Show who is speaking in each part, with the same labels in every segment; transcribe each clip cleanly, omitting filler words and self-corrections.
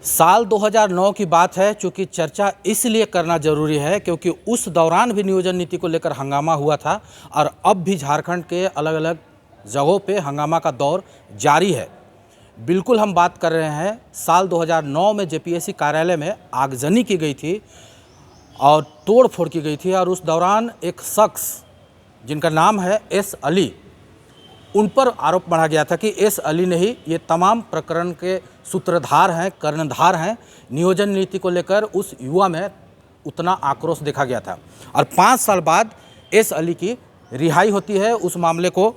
Speaker 1: साल 2009 की बात है। चूँकि चर्चा इसलिए करना ज़रूरी है क्योंकि उस दौरान भी नियोजन नीति को लेकर हंगामा हुआ था और अब भी झारखंड के अलग अलग जगहों पे हंगामा का दौर जारी है। बिल्कुल हम बात कर रहे हैं साल 2009 में जेपीएससी कार्यालय में आगजनी की गई थी और तोड़ फोड़ की गई थी और उस दौरान एक शख्स जिनका नाम है एस अली, उन पर आरोप बढ़ा गया था कि एस अली ने ही ये तमाम प्रकरण के सूत्रधार हैं, कर्णधार हैं। नियोजन नीति को लेकर उस युवा में उतना आक्रोश देखा गया था और 5 साल बाद एस अली की रिहाई होती है। उस मामले को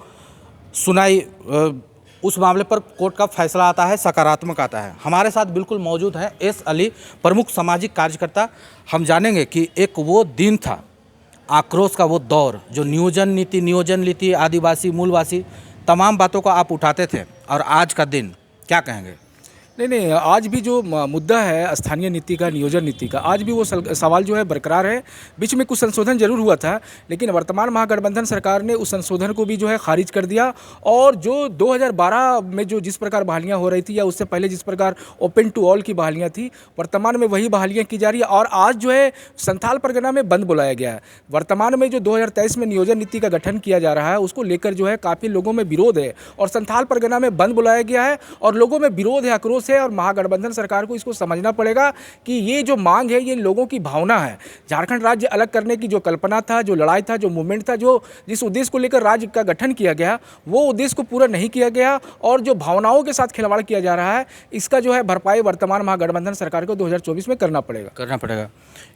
Speaker 1: उस मामले पर कोर्ट का फैसला आता है, सकारात्मक आता है। हमारे साथ बिल्कुल मौजूद हैं एस अली, प्रमुख सामाजिक कार्यकर्ता। हम जानेंगे कि एक वो दिन था, आक्रोश का वो दौर, जो नियोजन नीति, आदिवासी, मूलवासी, तमाम बातों को आप उठाते थे, और आज का दिन क्या कहेंगे?
Speaker 2: नहीं, आज भी जो मुद्दा है स्थानीय नीति का, नियोजन नीति का, आज भी वो सवाल जो है बरकरार है। बीच में कुछ संशोधन जरूर हुआ था, लेकिन वर्तमान महागठबंधन सरकार ने उस संशोधन को भी जो है खारिज कर दिया। और जो 2012 में जो जिस प्रकार बहालियाँ हो रही थी या उससे पहले जिस प्रकार ओपन टू ऑल की बहालियाँ थी, वर्तमान में वही बहालियाँ की जा रही है। और आज जो है संथाल परगना में बंद बुलाया गया है। वर्तमान में जो 2023 में नियोजन नीति का गठन किया जा रहा है, उसको लेकर जो है काफ़ी लोगों में विरोध है और संथाल परगना में बंद बुलाया गया है और लोगों में विरोध है, आक्रोश है। और महागठबंधन सरकार को इसको समझना पड़ेगा कि ये जो मांग है ये लोगों की भावना है। झारखंड राज्य अलग करने की जो कल्पना था, जो लड़ाई था, जो मूवमेंट था, जो जिस उद्देश्य को लेकर राज्य का गठन किया गया, वो उद्देश्य को पूरा नहीं किया गया और जो भावनाओं के साथ खिलवाड़ किया जा रहा है, इसका जो है भरपाई वर्तमान महागठबंधन सरकार को 2024 में करना पड़ेगा।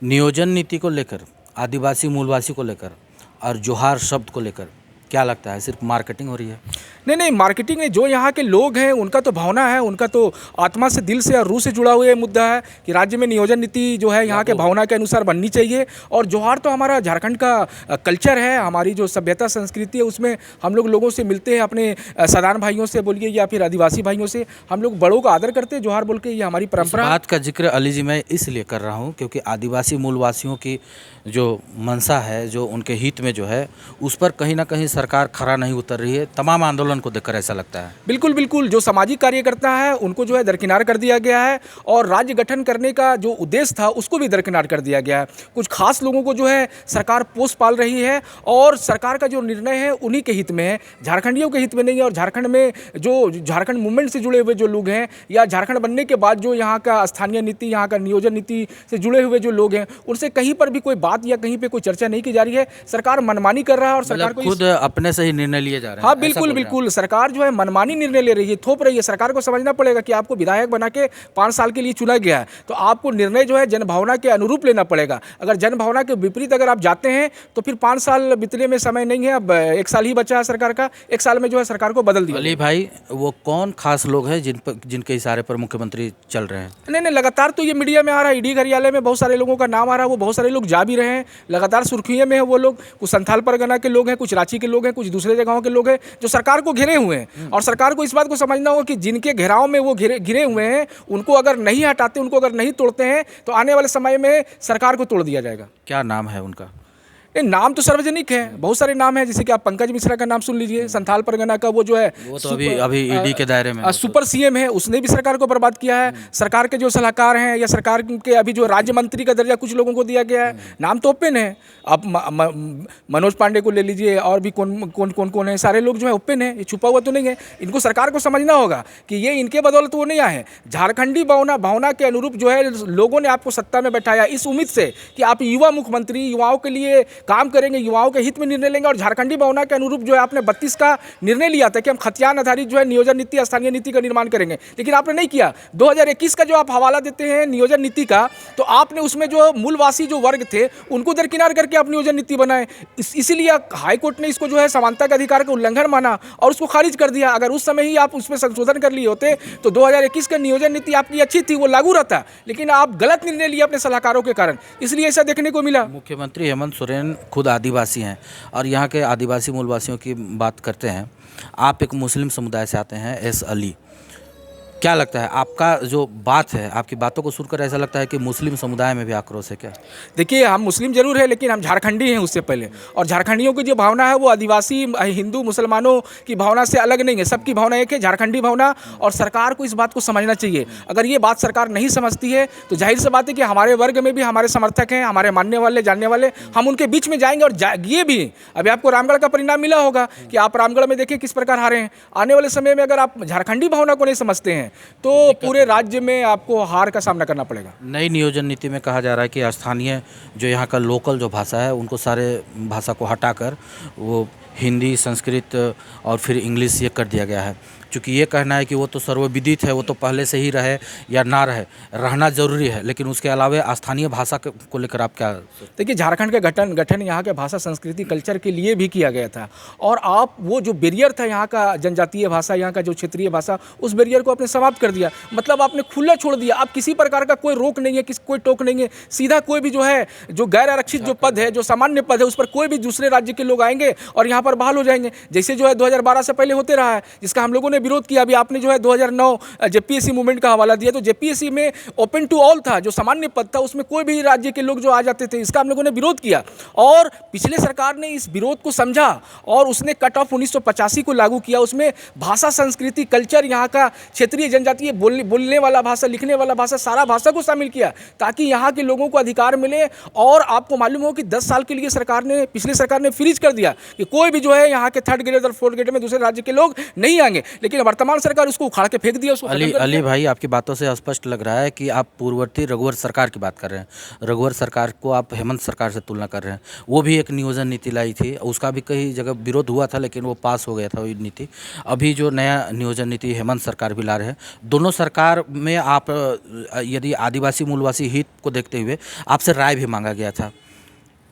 Speaker 1: नियोजन नीति को लेकर, आदिवासी मूलवासी को लेकर और जोहार शब्द को लेकर क्या लगता है, सिर्फ मार्केटिंग हो रही है?
Speaker 2: नहीं, मार्केटिंग में जो यहाँ के लोग हैं उनका तो भावना है, उनका तो आत्मा से, दिल से और रूह से जुड़ा हुआ मुद्दा है कि राज्य में नियोजन नीति जो है यहाँ के भावना के अनुसार बननी चाहिए। और जोहार तो हमारा झारखंड का कल्चर है, हमारी जो सभ्यता संस्कृति है, उसमें हम लोग लोगों से मिलते हैं, अपने सदान भाइयों से बोलिए या फिर आदिवासी भाइयों से, हम लोग बड़ों का आदर करते हैं जोहार बोल के। ये हमारी परंपरा।
Speaker 1: बात का जिक्र अली जी मैं इसलिए कर रहा हूँ क्योंकि आदिवासी मूलवासियों की जो मंशा है, जो उनके हित में जो है, उस पर कहीं ना कहीं सरकार खरा नहीं उतर रही है। तमाम आंदोलन को देखकर ऐसा लगता है।
Speaker 2: बिल्कुल, जो सामाजिक कार्यकर्ता है उनको जो है दरकिनार कर दिया गया है और राज्य गठन करने का जो उद्देश्य था उसको भी दरकिनार कर दिया गया है। कुछ खास लोगों को जो है सरकार पोष पाल रही है और सरकार का जो निर्णय है उन्हीं के हित में है, झारखंडियों के हित में नहीं है। और झारखंड में जो झारखंड मूवमेंट से जुड़े हुए जो लोग हैं या झारखंड बनने के बाद जो यहाँ का स्थानीय नीति, यहाँ का नियोजन नीति से जुड़े हुए जो लोग हैं, उनसे कहीं पर भी कोई बात या कहीं पे कोई चर्चा नहीं की जा रही है। सरकार मनमानी कर रहा है और सरकार को
Speaker 1: खुद अपने से ही निर्णय लिए जा रहे हैं।
Speaker 2: हाँ, बिल्कुल, सरकार जो है मनमानी निर्णय ले रही है, थोप रही है। सरकार को समझना पड़ेगा कि आपको विधायक बना के 5 साल के लिए चुना गया है, तो आपको निर्णय जो है जनभावना के अनुरूप लेना पड़ेगा। अगर जनभावना के विपरीत अगर आप जाते हैं तो फिर 5 साल बीतने में समय नहीं है, अब 1 साल ही बचा है सरकार का। 1 साल में जो है सरकार को बदल दिया।
Speaker 1: अली भाई, वो कौन खास लोग हैं जिनके इशारे पर मुख्यमंत्री चल रहे हैं?
Speaker 2: नहीं, लगातार तो ये मीडिया में आ रहा है, ईडी कार्यालय में बहुत सारे लोगों का नाम आ रहा है, वो बहुत सारे लोग जा भी रहे हैं, लगातार सुर्खियों में है वो लोग। कुछ संथाल परगना के लोग हैं, कुछ रांची के लोग हैं, कुछ दूसरे जगहों के लोग हैं जो सरकार को घेरे हुए हैं। और सरकार को इस बात को समझना होगा कि जिनके घेराव में वो घिरे हुए हैं, उनको अगर नहीं हटाते, उनको अगर नहीं तोड़ते हैं, तो आने वाले समय में सरकार को तोड़ दिया जाएगा।
Speaker 1: क्या नाम है उनका?
Speaker 2: नाम तो सार्वजनिक है, बहुत सारे नाम हैं, जैसे कि आप पंकज मिश्रा का नाम सुन लीजिए, संथाल परगना का, वो जो है
Speaker 1: वो तो अभी ईडी के दायरे में
Speaker 2: सुपर सीएम है, उसने भी सरकार को बर्बाद किया है। सरकार के जो सलाहकार हैं या सरकार के अभी जो राज्य मंत्री का दर्जा कुछ लोगों को दिया गया है, नाम तो ओपन है। आप मनोज पांडे को ले लीजिए, और भी कौन है, सारे लोग जो है ओपन है, ये छुपा हुआ तो नहीं है। इनको सरकार को समझना होगा कि ये इनके बदौलत वो नहीं आए, झारखंडी भावना के अनुरूप जो है लोगों ने आपको सत्ता में बैठाया, इस उम्मीद से कि आप युवा मुख्यमंत्री, युवाओं के लिए काम करेंगे, युवाओं के हित में निर्णय लेंगे। और झारखंडी भावना के अनुरूप जो है आपने 32 का निर्णय लिया था कि हम खतियान आधारित जो है नियोजन नीति, स्थानीय नीति का निर्माण करेंगे, लेकिन आपने नहीं किया। 2021 का जो आप हवाला देते हैं नियोजन नीति का, तो आपने उसमें जो मूलवासी जो वर्ग थे उनको दरकिनार करके आप नियोजन नीति बनाए। इसीलिए हाईकोर्ट ने इसको जो है समानता के अधिकार का उल्लंघन माना और उसको खारिज कर दिया। अगर उस समय ही आप उसमें संशोधन कर लिए होते तो 2021 का नियोजन नीति आपकी अच्छी थी, वो लागू रहता, लेकिन आप गलत निर्णय लिए अपने सलाहकारों के कारण, इसलिए ऐसा देखने को मिला।
Speaker 1: मुख्यमंत्री हेमंत सोरेन खुद आदिवासी हैं और यहाँ के आदिवासी मूलवासियों की बात करते हैं। आप एक मुस्लिम समुदाय से आते हैं, एस अली, क्या लगता है आपका जो बात है, आपकी बातों को सुनकर ऐसा लगता है कि मुस्लिम समुदाय में भी आक्रोश है क्या?
Speaker 2: देखिए, हम मुस्लिम जरूर है लेकिन हम झारखंडी हैं उससे पहले, और झारखंडियों की जो भावना है वो आदिवासी हिंदू मुसलमानों की भावना से अलग नहीं है। सबकी भावना एक है, झारखंडी भावना, और सरकार को इस बात को समझना चाहिए। अगर ये बात सरकार नहीं समझती है तो जाहिर सी बात है कि हमारे वर्ग में भी हमारे समर्थक हैं, हमारे मानने वाले जानने वाले, हम उनके बीच में जाएंगे और ये भी। अभी आपको रामगढ़ का परिणाम मिला होगा कि आप रामगढ़ में देखिए किस प्रकार हारे हैं। आने वाले समय में अगर आप झारखंडी भावना को नहीं समझते हैं तो पूरे राज्य में आपको हार का सामना करना पड़ेगा।
Speaker 1: नई नियोजन नीति में कहा जा रहा है कि स्थानीय जो यहाँ का लोकल जो भाषा है उनको सारे भाषा को हटाकर वो हिंदी, संस्कृत और फिर इंग्लिश ये कर दिया गया है। क्योंकि ये कहना है कि वो तो सर्वविदित है, वो तो पहले से ही रहे या ना रहे, रहना जरूरी है, लेकिन उसके अलावा स्थानीय भाषा को लेकर आप क्या?
Speaker 2: देखिए, झारखंड का गठन यहाँ के भाषा, संस्कृति, कल्चर के लिए भी किया गया था, और आप वो जो बैरियर था यहाँ का जनजातीय भाषा, यहाँ का जो क्षेत्रीय भाषा, उस बैरियर को आपने समाप्त कर दिया। मतलब आपने खुला छोड़ दिया। आप किसी प्रकार का कोई रोक नहीं है, कोई टोक नहीं है। सीधा कोई भी जो है, जो गैर आरक्षित जो पद है, जो सामान्य पद है, उस पर कोई भी दूसरे राज्य के लोग आएंगे और यहाँ पर बहाल हो जाएंगे, जैसे जो है 2012 से पहले होते रहा है, जिसका हम लोगों ने विरोध किया। अभी आपने जो है 2009 जेपीएससी मूवमेंट का हवाला दिया, तो जेपीएससी में ओपन टू ऑल था, जो सामान्य पद था उसमें कोई भी राज्य के लोग जो आ जाते थे, इसका हम लोगों ने विरोध किया। और पिछले सरकार ने इस विरोध को समझा और उसने कट ऑफ 1985 को लागू किया। उसमें भाषा, संस्कृति, कल्चर, यहाँ का क्षेत्रीय जनजातीय बोलने वाला भाषा, लिखने वाला भाषा, सारा भाषा को शामिल किया ताकि यहाँ के लोगों को अधिकार मिले। और आपको मालूम हो कि 10 साल के लिए पिछली सरकार ने फ्रीज कर दिया कि कोई भी जो है यहाँ के 3rd ग्रेड और 4th ग्रेड में दूसरे राज्य के लोग नहीं आएंगे, लेकिन वर्तमान सरकार उसको उखाड़ के फेंक दिया।
Speaker 1: अली भाई, आपकी बातों से स्पष्ट लग रहा है कि आप पूर्ववर्ती रघुवर सरकार की बात कर रहे हैं। रघुवर सरकार को आप हेमंत सरकार से तुलना कर रहे हैं। वो भी एक नियोजन नीति लाई थी, उसका भी कई जगह विरोध हुआ था, लेकिन वो पास हो गया था वो नीति। अभी जो नया नियोजन नीति हेमंत सरकार भी ला रहे हैं, दोनों सरकार में आप यदि आदिवासी मूलवासी हित को देखते हुए आपसे राय भी मांगा गया था।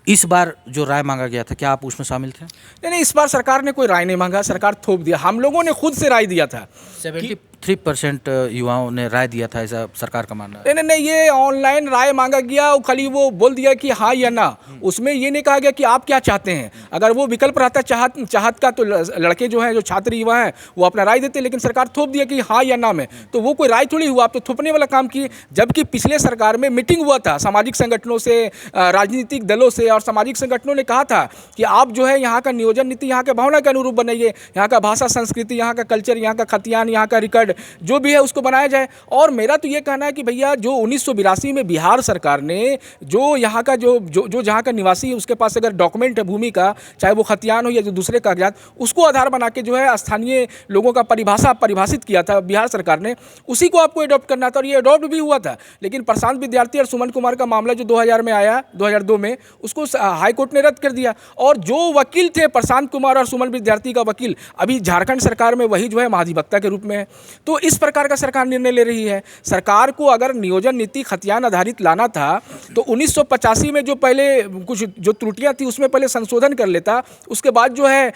Speaker 1: इस बार जो राय मांगा गया था, क्या आप उसमें शामिल थे?
Speaker 2: नहीं, इस बार सरकार ने कोई राय नहीं मांगा, सरकार थोप दिया। हम लोगों ने खुद से राय दिया था।
Speaker 1: 73% युवाओं ने राय दिया था, ऐसा सरकार का मानना है।
Speaker 2: नहीं, ये ऑनलाइन राय मांगा गया, खाली वो बोल दिया कि हाँ या ना। उसमें ये नहीं कहा गया कि आप क्या चाहते हैं। अगर वो विकल्प रहता चाहत का, तो लड़के जो हैं, जो छात्र युवा हैं, वो अपना राय देते, लेकिन सरकार थोप दिया कि हाँ या ना में। तो वो कोई राय थोड़ी हुआ, आप तो थोपने वाला काम किए। जबकि पिछले सरकार में मीटिंग हुआ था सामाजिक संगठनों से, राजनीतिक दलों से, और सामाजिक संगठनों ने कहा था कि आप जो है यहाँ का नियोजन नीति यहाँ के भावना के अनुरूप बनाइए, यहाँ का भाषा, संस्कृति, यहाँ का कल्चर, यहाँ का खतियान, यहाँ का रिकॉर्ड जो भी है उसको बनाया जाए। और मेरा तो ये कहना है कि भैया, जो 1982 में बिहार सरकार ने जो यहाँ का जो जहाँ का निवासी है उसके पास अगर डॉक्यूमेंट है भूमि का, चाहे वो खतियान हो या जो दूसरे कागजात, उसको आधार बना के जो है स्थानीय लोगों का परिभाषित किया था बिहार सरकार ने, उसी को आपको अडॉप्ट करना था, और ये अडॉप्ट भी हुआ था। लेकिन प्रशांत विद्यार्थी और सुमन कुमार का मामला जो 2000 में आया, 2002 में, उसको हाई कोर्ट ने रद्द कर दिया। और जो वकील थे प्रशांत कुमार और सुमन विद्यार्थी का वकील, अभी झारखंड सरकार में वही जो है महाधिवक्ता के रूप में है। तो इस प्रकार का सरकार निर्णय ले रही है। सरकार को अगर नियोजन नीति खतियान आधारित लाना था तो 1985 में जो पहले कुछ जो त्रुटियां थी उसमें पहले संशोधन कर लेता, उसके बाद जो है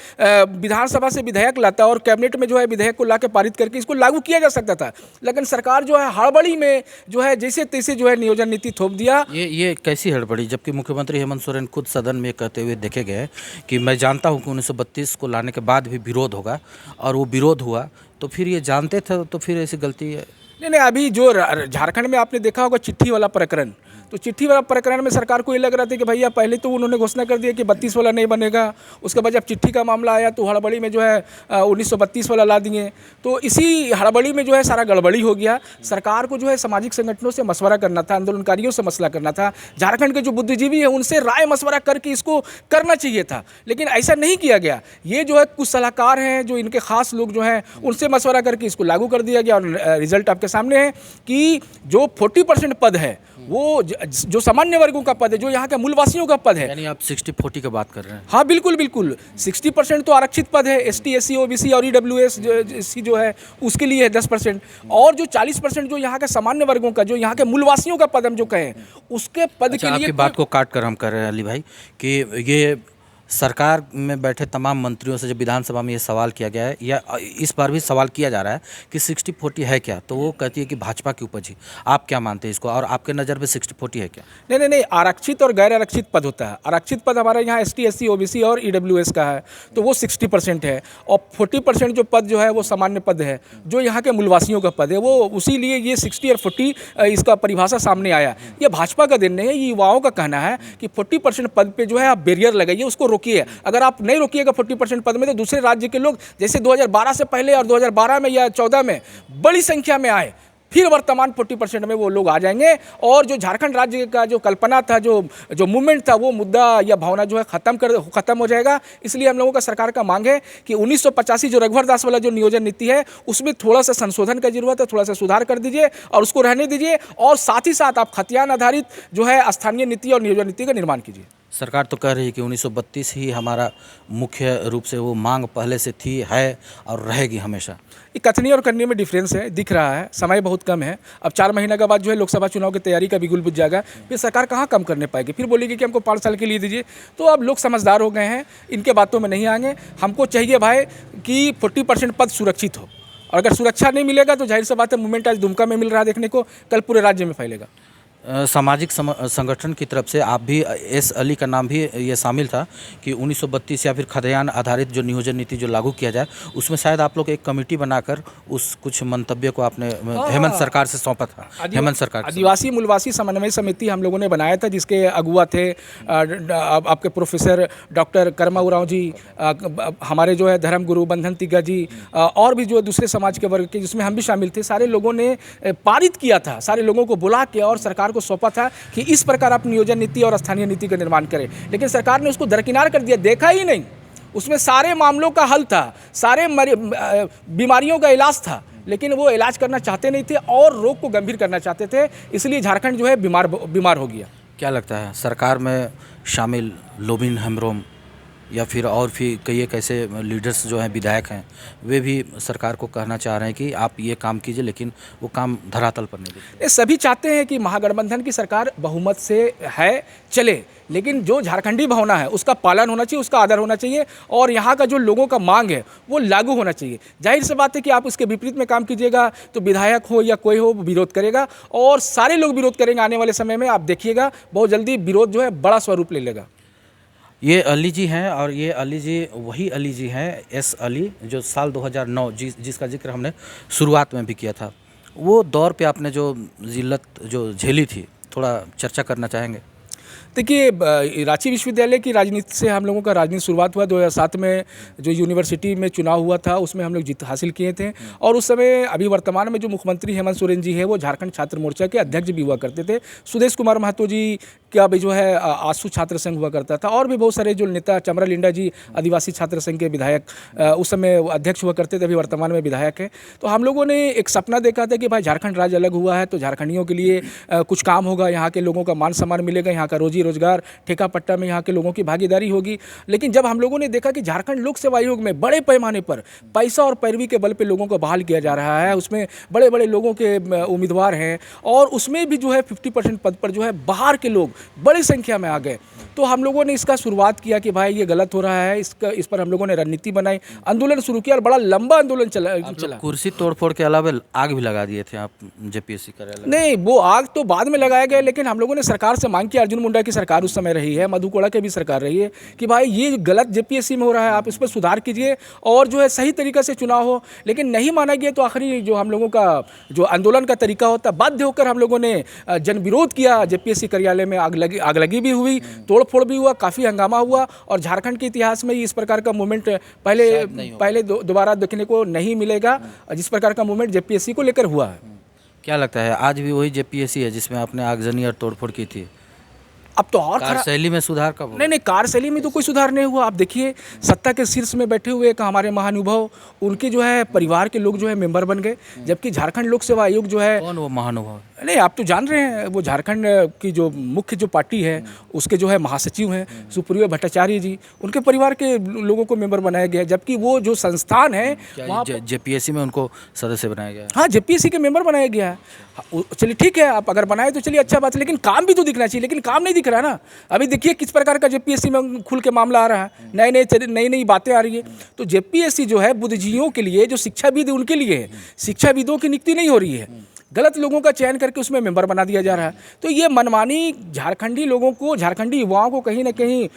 Speaker 2: विधानसभा से विधेयक लाता और कैबिनेट में जो है विधेयक को लाके पारित करके इसको लागू किया जा सकता था। लेकिन सरकार जो है हड़बड़ी में जो है जैसे तैसे जो है नियोजन नीति थोप दिया।
Speaker 1: ये कैसी हड़बड़ी? जबकि मुख्यमंत्री हेमंत सोरेन खुद सदन में कहते हुए देखे गए कि मैं जानता हूं कि 1932 को लाने के बाद भी विरोध होगा, और वो विरोध हुआ। तो फिर ये जानते थे तो फिर ऐसी गलती है?
Speaker 2: नहीं, अभी जो झारखंड में आपने देखा होगा चिट्ठी वाला प्रकरण, तो चिट्ठी वाला प्रकरण में सरकार को ये लग रहा था कि भैया पहले तो उन्होंने घोषणा कर दिया कि 32 वाला नहीं बनेगा, उसके बाद जब चिट्ठी का मामला आया तो हड़बड़ी में जो है 1932 वाला ला दिए। तो इसी हड़बड़ी में जो है सारा गड़बड़ी हो गया। सरकार को जो है सामाजिक संगठनों से मशवरा करना था, आंदोलनकारियों से मसला करना था, झारखंड के जो बुद्धिजीवी है उनसे राय मशवरा करके इसको करना चाहिए था, लेकिन ऐसा नहीं किया गया। ये जो है कुछ सलाहकार हैं, जो इनके खास लोग जो हैं, उनसे मशवरा करके इसको लागू कर दिया गया। और रिजल्ट आपके सामने है कि जो 40% पद है वो जो सामान्य वर्गों का पद है, जो यहाँ के मूलवासियों का पद है।
Speaker 1: यानी आप 60-40 की बात कर रहे हैं?
Speaker 2: हाँ, बिल्कुल 60% तो आरक्षित पद है। ST, SC, OBC और EWS जो है उसके लिए है 10%, और जो 40% जो यहाँ के सामान्य वर्गों का, जो यहाँ के मूलवासियों का पद हम जो कहें, उसके पद के लिए।
Speaker 1: आपकी बात को काट कर हम कह रहे हैं अली भाई कि ये सरकार में बैठे तमाम मंत्रियों से जब विधानसभा में ये सवाल किया गया है या इस बार भी सवाल किया जा रहा है कि 60-40 है क्या, तो वो कहती है कि भाजपा की उपज ही। आप क्या मानते हैं इसको, और आपके नज़र में 60-40 है क्या?
Speaker 2: नहीं, आरक्षित और गैर आरक्षित पद होता है। आरक्षित पद हमारे यहाँ ST SC OBC और EWS का है, तो वो 60% है, और 40% जो पद जो है वो सामान्य पद है, जो यहाँ के मूलवासियों का पद है। वो उसी लिए ये 60 और 40 इसका परिभाषा सामने आया। ये भाजपा का दिन नहीं है, ये युवाओं का कहना है कि 40% पद पे जो है आप बैरियर लगाइए, उसको रोकिए। अगर आप नहीं रोकिएगा 40% पद में, तो दूसरे राज्य के लोग जैसे 2012 से पहले और 2012 में या 14 में बड़ी संख्या में आए, फिर वर्तमान 40% में वो लोग आ जाएंगे, और जो झारखंड राज्य का जो कल्पना था, जो मूवमेंट था, वो मुद्दा या भावना जो है खत्म हो जाएगा। इसलिए हम लोगों का सरकार का मांग है कि 1985 जो रघुवर दास वाला जो नियोजन नीति है, उसमें थोड़ा सा संशोधन का जरूरत है, थोड़ा सा सुधार कर दीजिए और उसको रहने दीजिए, और साथ ही साथ आप खतियान आधारित जो है स्थानीय नीति और नियोजन नीति का निर्माण कीजिए।
Speaker 1: सरकार तो कह रही है कि 1932 ही हमारा मुख्य रूप से वो मांग पहले से थी, है और रहेगी हमेशा।
Speaker 2: ये कथनी और करनी में डिफरेंस है, दिख रहा है। समय बहुत कम है, अब 4 महीने के बाद जो है लोकसभा चुनाव की तैयारी का बिगुल बुझ जाएगा, फिर सरकार कहाँ कम करने पाएगी, फिर बोलेगी कि हमको 5 साल के लिए दीजिए। तो अब लोग समझदार हो गए हैं, इनके बातों में नहीं आएंगे। हमको चाहिए भाई कि 40% पद सुरक्षित हो, और अगर सुरक्षा नहीं मिलेगा तो जाहिर सी बात है, मूवमेंट आज दुमका में मिल रहा है देखने को, कल पूरे राज्य में फैलेगा।
Speaker 1: सामाजिक संगठन की तरफ से आप भी, एस अली का नाम भी ये शामिल था कि 1932 या फिर खतियान आधारित जो नियोजन नीति जो लागू किया जाए, उसमें शायद आप लोग एक कमेटी बनाकर उस कुछ मंतव्य को आपने हेमंत सरकार से सौंपा था। हेमंत सरकार
Speaker 2: आदिवासी मूलवासी समन्वय समिति हम लोगों ने बनाया था, जिसके अगुआ थे आपके प्रोफेसर डॉक्टर कर्मा उरांव जी, हमारे जो है धर्मगुरु बंधन तिग्गा जी, और भी जो दूसरे समाज के वर्ग के, जिसमें हम भी शामिल थे। सारे लोगों ने पारित किया था, सारे लोगों को बुला के और सरकार को सौंपा था कि इस प्रकार आप नियोजन नीति और स्थानीय नीति का निर्माण करें, लेकिन सरकार ने उसको दरकिनार कर दिया, देखा ही नहीं। उसमें सारे मामलों का हल था, सारे बीमारियों का इलाज था, लेकिन वो इलाज करना चाहते नहीं थे और रोग को गंभीर करना चाहते थे, इसलिए झारखंड जो है बीमार हो गया।
Speaker 1: क्या लगता है सरकार में शामिल लोबिन हेम्ब्रोम या फिर और भी कई एक ऐसे लीडर्स जो हैं, विधायक हैं, वे भी सरकार को कहना चाह रहे हैं कि आप ये काम कीजिए, लेकिन वो काम धरातल पर नहीं देते?
Speaker 2: ये सभी चाहते हैं कि महागठबंधन की सरकार बहुमत से है, चले, लेकिन जो झारखंडी भावना है उसका पालन होना चाहिए, उसका आदर होना चाहिए, और यहाँ का जो लोगों का मांग है वो लागू होना चाहिए। जाहिर सी बात है कि आप उसके विपरीत में काम कीजिएगा तो विधायक हो या कोई हो विरोध करेगा, और सारे लोग विरोध करेंगे। आने वाले समय में आप देखिएगा, बहुत जल्दी विरोध जो है बड़ा स्वरूप ले लेगा।
Speaker 1: ये अली जी हैं, और ये अली जी वही अली जी हैं, एस अली, जो साल 2009 जिसका जिक्र हमने शुरुआत में भी किया था, वो दौर पे आपने जो जिल्लत जो झेली थी, थोड़ा चर्चा करना चाहेंगे?
Speaker 2: देखिए, रांची विश्वविद्यालय की राजनीति से हम लोगों का राजनीति शुरुआत हुआ 2007 में, जो यूनिवर्सिटी में चुनाव हुआ था उसमें हम लोग जीत हासिल किए थे, और उस समय अभी वर्तमान में जो मुख्यमंत्री हेमंत सोरेन जी है, वो झारखंड छात्र मोर्चा के अध्यक्ष भी हुआ करते थे। सुदेश कुमार महतो जी का भी जो है आसू छात्र संघ हुआ करता था, और भी बहुत सारे जो नेता, चमरा लिंडा जी आदिवासी छात्र संघ के विधायक उस समय अध्यक्ष हुआ करते थे, अभी वर्तमान में विधायक है। तो हम लोगों ने एक सपना देखा था कि भाई झारखंड राज्य अलग हुआ है तो झारखंडियों के लिए कुछ काम होगा, यहाँ के लोगों का मान सम्मान मिलेगा, यहाँ का रोजी रोजगार, ठेका पट्टा में यहाँ के लोगों की भागीदारी होगी। लेकिन जब हम लोगों ने देखा कि झारखंड लोक सेवा आयोग में बड़े पैमाने पर पैसा और पैरवी के बल पे लोगों को बहाल किया जा रहा है, उसमें बड़े बड़े लोगों के उम्मीदवार हैं, और उसमें भी जो है 50% पद पर जो है बाहर के लोग बड़ी संख्या में आ गए, तो हम लोगों ने इसका शुरुआत किया कि भाई ये गलत हो रहा है, इस पर हम लोगों ने रणनीति बनाई, आंदोलन शुरू किया, और बड़ा लंबा आंदोलन चला।
Speaker 1: कुर्सी तोड़फोड़ के अलावा आग भी लगा दिए थे आप जेपीएससी कार्यालय?
Speaker 2: नहीं, वो आग तो बाद में लगाया गया, लेकिन हम लोगों ने सरकार से मांग की, अर्जुन मुंडा की सरकार उस समय रही है, मधु कोड़ा की भी सरकार रही है, कि भाई ये गलत जेपीएससी में हो रहा है, आप इस पर सुधार कीजिए और जो है सही तरीके से चुनाव हो। लेकिन नहीं माना गया, तो आखिरी जो हम लोगों का जो आंदोलन का तरीका होता, बाध्य होकर हम लोगों ने जन विरोध किया, जेपीएससी कार्यालय में आग लगी भी हुई, तोड़फोड़ भी हुआ, काफ़ी हंगामा हुआ, और झारखंड के इतिहास में इस प्रकार का मूवमेंट पहले दोबारा देखने को नहीं मिलेगा, जिस प्रकार का मूवमेंट जेपीएससी को लेकर हुआ है।
Speaker 1: क्या लगता है आज भी वही जेपीएससी है जिसमें आपने आगजनी और तोड़फोड़ की थी?
Speaker 2: अब तो और
Speaker 1: कार्यशैली में सुधार कब होगा?
Speaker 2: नहीं, कार्यशैली में तो कोई सुधार नहीं हुआ। आप देखिए, सत्ता के शीर्ष में बैठे हुए एक हमारे महानुभाव, उनके जो है परिवार के लोग जो है मेंबर बन गए, जबकि झारखंड लोक सेवा आयोग जो है,
Speaker 1: कौन वो महानुभाव?
Speaker 2: नहीं, आप तो जान रहे हैं, वो झारखंड की जो मुख्य जो पार्टी है उसके जो है महासचिव हैं सुप्रियो भट्टाचार्य जी, उनके परिवार के लोगों को मेंबर बनाया गया, जबकि वो जो संस्थान है वहाँ
Speaker 1: जेपीएससी में उनको सदस्य बनाया गया है।
Speaker 2: हाँ, जेपीएससी के मेंबर बनाया गया है। चलिए ठीक है, आप अगर बनाए तो चलिए अच्छा बात है, लेकिन काम भी तो दिखना चाहिए, लेकिन काम नहीं दिख दिख रहा है ना। अभी देखिए किस प्रकार का जेपीएससी में खुल के मामला आ रहा है, नई नई बातें आ रही है। तो जेपीएससी जो है बुद्धिजीवियों के लिए, जो शिक्षाविद उनके लिए है, शिक्षाविदों की नियुक्ति नहीं हो रही है, गलत लोगों का चयन करके उसमें मेंबर बना दिया जा रहा है। तो ये मनमानी झारखंडी लोगों को, झारखंडी युवाओं को कहीं ना कहीं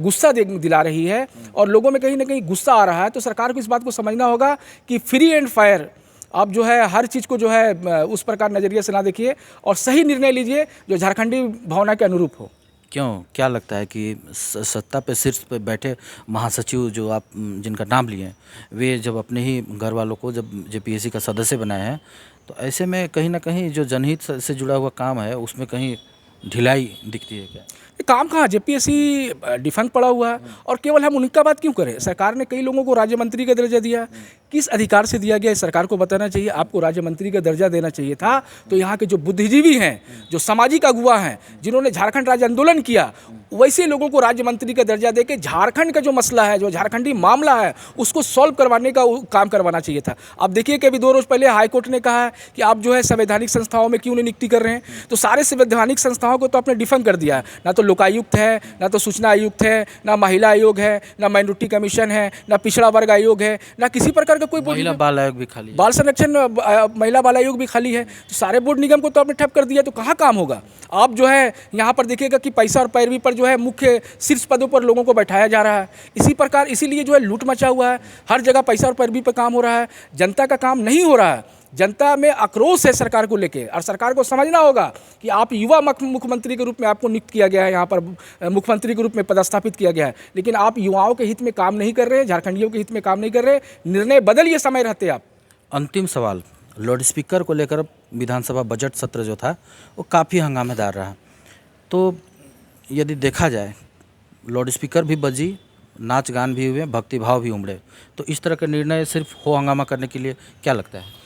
Speaker 2: गुस्सा दिला रही है और लोगों में कहीं ना कहीं गुस्सा आ रहा है। तो सरकार को इस बात को समझना होगा कि फ्री एंड फायर, आप जो है हर चीज़ को जो है उस प्रकार नज़रिए से ना देखिए और सही निर्णय लीजिए जो झारखंडी भावना के अनुरूप हो।
Speaker 1: क्यों, क्या लगता है कि सत्ता पे शीर्ष पे बैठे महासचिव जो आप जिनका नाम लिए हैं, वे जब अपने ही घर वालों को जब जेपीएससी का सदस्य बनाए हैं, तो ऐसे में कहीं ना कहीं जो जनहित से जुड़ा हुआ काम है उसमें कहीं ढिलाई दिखती है क्या?
Speaker 2: ये काम कहाँ, जेपीएससी डिफंक पड़ा हुआ है और केवल हम उनका बात क्यों करें। सरकार ने कई लोगों को राज्य मंत्री का दर्जा दिया, किस अधिकार से दिया गया सरकार को बताना चाहिए। आपको राज्य मंत्री का दर्जा देना चाहिए था तो यहाँ के जो बुद्धिजीवी हैं, जो सामाजिक अगुवा हैं, जिन्होंने झारखंड राज्य आंदोलन किया, वैसे लोगों को राज्य मंत्री का दर्जा देके झारखंड का जो मसला है, जो झारखंडी मामला है, उसको सॉल्व करवाने का काम करवाना चाहिए था। आप देखिए कि अभी 2 रोज पहले हाईकोर्ट ने कहा है कि आप जो है संवैधानिक संस्थाओं में क्यों नहीं नियुक्ति कर रहे हैं। तो सारे संवैधानिक संस्थाओं को तो आपने डिफंक कर दिया है, ना तो लोकायुक्त है, ना तो सूचना आयुक्त है, ना महिला आयोग है, ना माइनॉरिटी कमीशन है, ना पिछड़ा वर्ग आयोग है, ना किसी प्रकार का कोई
Speaker 1: महिला बाल आयोग भी खाली है,
Speaker 2: बाल संरक्षण महिला बाल आयोग भी खाली है। तो सारे बोर्ड निगम को तो आपने ठप कर दिया, तो कहाँ काम होगा। आप जो है यहाँ पर देखिएगा कि पैसा और पैरवी पर जो है मुख्य शीर्ष पदों पर लोगों को बैठाया जा रहा है। इसी प्रकार इसीलिए जो है लूट मचा हुआ है, हर जगह पैसा और पैरवी पर काम हो रहा है, जनता का काम नहीं हो रहा है। जनता में आक्रोश है सरकार को लेके और सरकार को समझना होगा कि आप युवा मुख्यमंत्री के रूप में आपको नियुक्त किया गया है, यहाँ पर मुख्यमंत्री के रूप में पदस्थापित किया गया है, लेकिन आप युवाओं के हित में काम नहीं कर रहे, झारखंडियों के हित में काम नहीं कर रहे। निर्णय बदलिए समय रहते आप।
Speaker 1: अंतिम सवाल, लाउड स्पीकर को लेकर विधानसभा बजट सत्र जो था वो काफ़ी हंगामेदार रहा। तो यदि देखा जाए लाउड स्पीकर भी बजी, नाच गान भी हुए, भक्तिभाव भी उमड़े, तो इस तरह के निर्णय सिर्फ हो हंगामा करने के लिए क्या लगता है?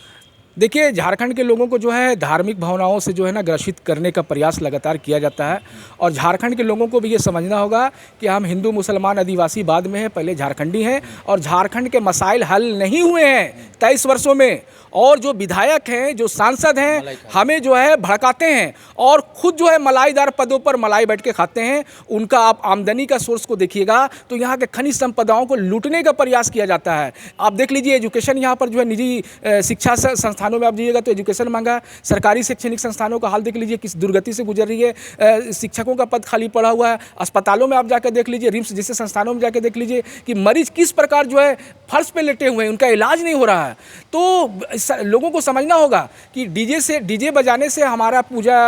Speaker 2: देखिए झारखंड के लोगों को जो है धार्मिक भावनाओं से जो है ना ग्रसित करने का प्रयास लगातार किया जाता है और झारखंड के लोगों को भी ये समझना होगा कि हम हिंदू मुसलमान आदिवासी बाद में हैं, पहले झारखंडी हैं और झारखंड के मसाइल हल नहीं हुए हैं 23 वर्षों में। और जो विधायक हैं, जो सांसद हैं, हमें जो है भड़काते हैं और खुद जो है मलाईदार पदों पर मलाई बैठ के खाते हैं। उनका आप आमदनी का सोर्स को देखिएगा तो यहाँ के खनिज संपदाओं को लूटने का प्रयास किया जाता है। आप देख लीजिए एजुकेशन यहाँ पर जो है निजी शिक्षा संस्थानों में आप जाइएगा तो एजुकेशन मांगा, सरकारी शैक्षणिक संस्थानों का हाल देख लीजिए किस दुर्गति से गुजर रही है। शिक्षकों का पद खाली पड़ा हुआ है। अस्पतालों में आप जाकर देख लीजिए, रिम्स जैसे संस्थानों में जाकर देख लीजिए कि मरीज किस प्रकार जो है फर्श पे लेटे हुए हैं, उनका इलाज नहीं हो रहा है। तो लोगों को समझना होगा कि डीजे बजाने से हमारा पूजा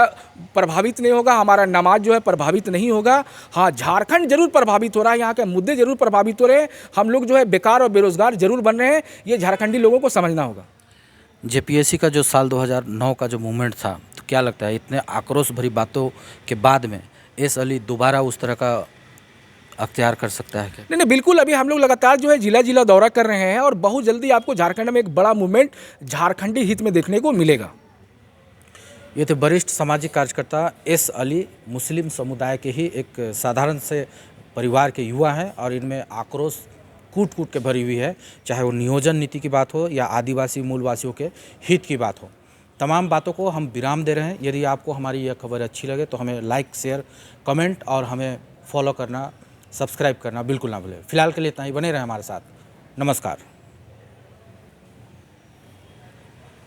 Speaker 2: प्रभावित नहीं होगा, हमारा नमाज जो है प्रभावित नहीं होगा। हाँ, झारखंड जरूर प्रभावित हो रहा है, यहाँ के मुद्दे जरूर प्रभावित हो रहे हैं। हम लोग जो है बेकार और बेरोजगार जरूर बन रहे हैं, ये झारखंडी लोगों को समझना होगा।
Speaker 1: जेपीएससी का जो साल 2009 का जो मूवमेंट था, तो क्या लगता है इतने आक्रोश भरी बातों के बाद में एस अली दोबारा उस तरह का अख्तियार कर सकता है क्या?
Speaker 2: नहीं, बिल्कुल। अभी हम लोग लगातार जो है जिला जिला दौरा कर रहे हैं और बहुत जल्दी आपको झारखंड में एक बड़ा मूवमेंट झारखंडी हित में देखने को मिलेगा।
Speaker 1: ये थे वरिष्ठ सामाजिक कार्यकर्ता एस अली, मुस्लिम समुदाय के ही एक साधारण से परिवार के युवा हैं और इनमें आक्रोश कूट कूट के भरी हुई है, चाहे वो नियोजन नीति की बात हो या आदिवासी मूलवासियों के हित की बात हो। तमाम बातों को हम विराम दे रहे हैं। यदि आपको हमारी यह खबर अच्छी लगे तो हमें लाइक, शेयर, कमेंट और हमें फॉलो करना, सब्सक्राइब करना बिल्कुल ना भूलें। फिलहाल के लिए इतना ही, बने रहें हमारे साथ। नमस्कार।